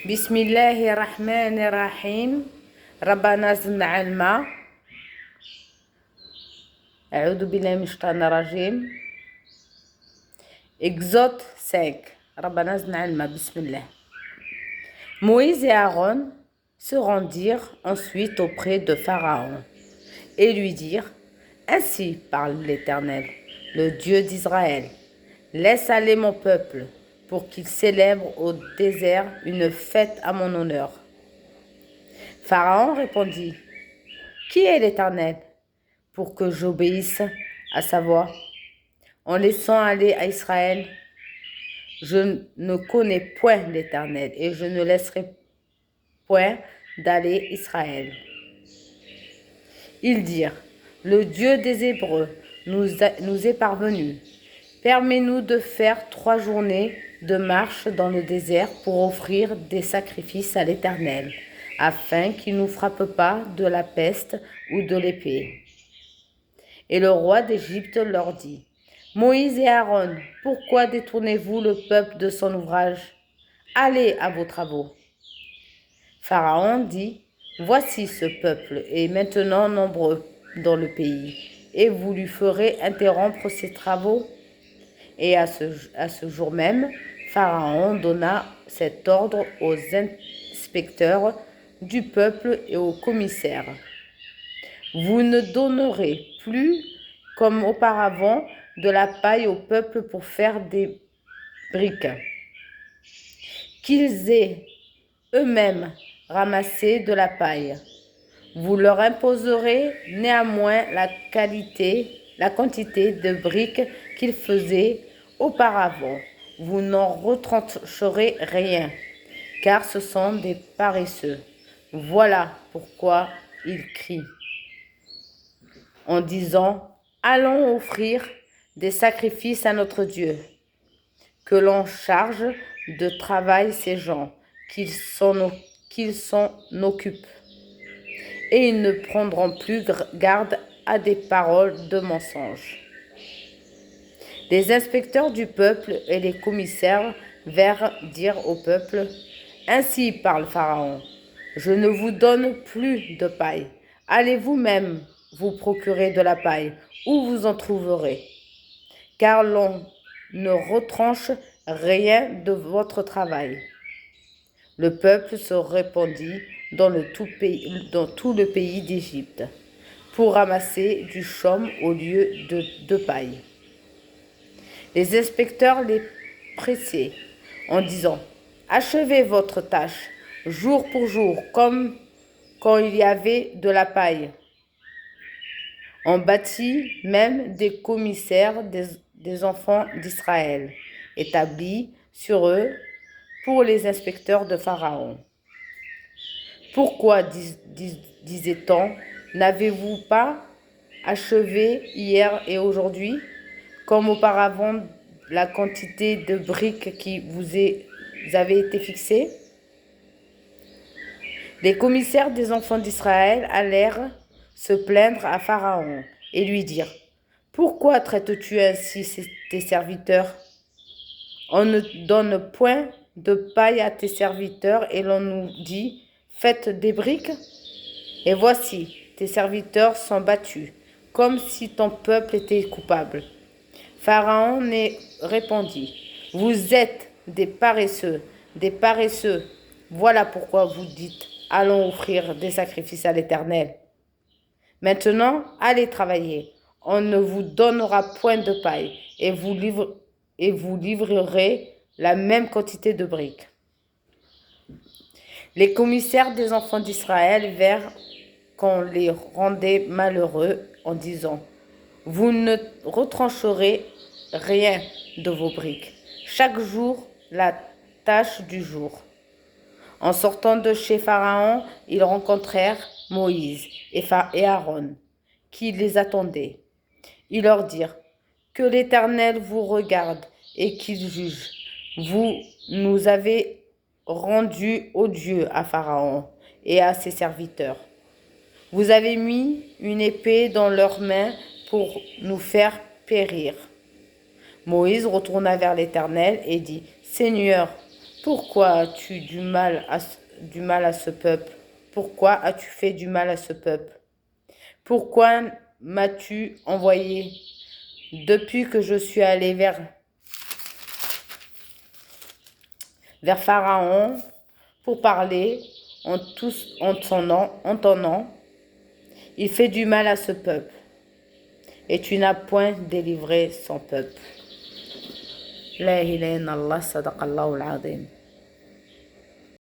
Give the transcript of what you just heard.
Bismillahirrahmanirrahim. Rabbana zidna ilma. A'udhu billahi minash shaitanir rajim. Exode 5. Rabbana zidna ilma. Bismillah. Moïse et Aaron se rendirent ensuite auprès de Pharaon et lui dirent: Ainsi parle l'Éternel, le Dieu d'Israël. Laisse aller mon peuple pour qu'il célèbre au désert une fête à mon honneur. Pharaon répondit: Qui est l'Éternel pour que j'obéisse à sa voix en laissant aller à Israël? Je ne connais point l'Éternel et je ne laisserai point d'aller Israël. Ils dirent: Le Dieu des Hébreux nous est parvenu. Permets-nous de faire 3 journées de marche dans le désert pour offrir des sacrifices à l'Éternel, afin qu'il ne nous frappe pas de la peste ou de l'épée. Et le roi d'Égypte leur dit: Moïse et Aaron, pourquoi détournez-vous le peuple de son ouvrage? Allez à vos travaux. Pharaon dit: Voici ce peuple est maintenant nombreux dans le pays, et vous lui ferez interrompre ses travaux? Et à ce jour même, Pharaon donna cet ordre aux inspecteurs du peuple et aux commissaires: Vous ne donnerez plus, comme auparavant, de la paille au peuple pour faire des briques, qu'ils aient eux-mêmes ramassé de la paille. Vous leur imposerez néanmoins la quantité de briques qu'ils faisaient auparavant. Vous n'en retrancherez rien, car ce sont des paresseux. Voilà pourquoi ils crient en disant: Allons offrir des sacrifices à notre Dieu. Que l'on charge de travail ces gens, qu'ils s'en occupent. Et ils ne prendront plus garde à des paroles de mensonge. Les inspecteurs du peuple et les commissaires vinrent dire au peuple: Ainsi parle Pharaon, je ne vous donne plus de paille. Allez vous-même vous procurer de la paille, où vous en trouverez. Car l'on ne retranche rien de votre travail. Le peuple se répandit dans tout le pays d'Égypte pour ramasser du chaume au lieu de paille. Les inspecteurs les pressaient en disant: Achevez votre tâche jour pour jour, comme quand il y avait de la paille. On bâtit même des commissaires des enfants d'Israël, établis sur eux pour les inspecteurs de Pharaon. Pourquoi, disait-on, n'avez-vous pas achevé hier et aujourd'hui, comme auparavant, la quantité de briques qui vous avait été fixée? Les commissaires des enfants d'Israël allèrent se plaindre à Pharaon et lui dirent: Pourquoi traites-tu ainsi tes serviteurs? On ne donne point de paille à tes serviteurs et l'on nous dit: Faites des briques. Et voici, tes serviteurs sont battus, comme si ton peuple était coupable. Pharaon répondit: Vous êtes des paresseux, des paresseux. Voilà pourquoi vous dites: Allons offrir des sacrifices à l'Éternel. Maintenant, allez travailler. On ne vous donnera point de paille et vous livrerez la même quantité de briques. Les commissaires des enfants d'Israël virent qu'on les rendait malheureux en disant: Vous ne retrancherez rien de vos briques. Chaque jour, la tâche du jour. En sortant de chez Pharaon, ils rencontrèrent Moïse et Aaron, qui les attendaient. Ils leur dirent: Que l'Éternel vous regarde et qu'il juge. Vous nous avez rendus odieux à Pharaon et à ses serviteurs. Vous avez mis une épée dans leurs mains pour nous faire périr. Moïse retourna vers l'Éternel et dit: Seigneur, Pourquoi as-tu du mal à ce peuple? Pourquoi as-tu fait du mal à ce peuple? Pourquoi m'as-tu envoyé depuis que je suis allé vers Pharaon pour parler en ton nom? Il fait du mal à ce peuple et tu n'as point délivré son peuple. La ilaha illallah, sadaqallahu al-azim.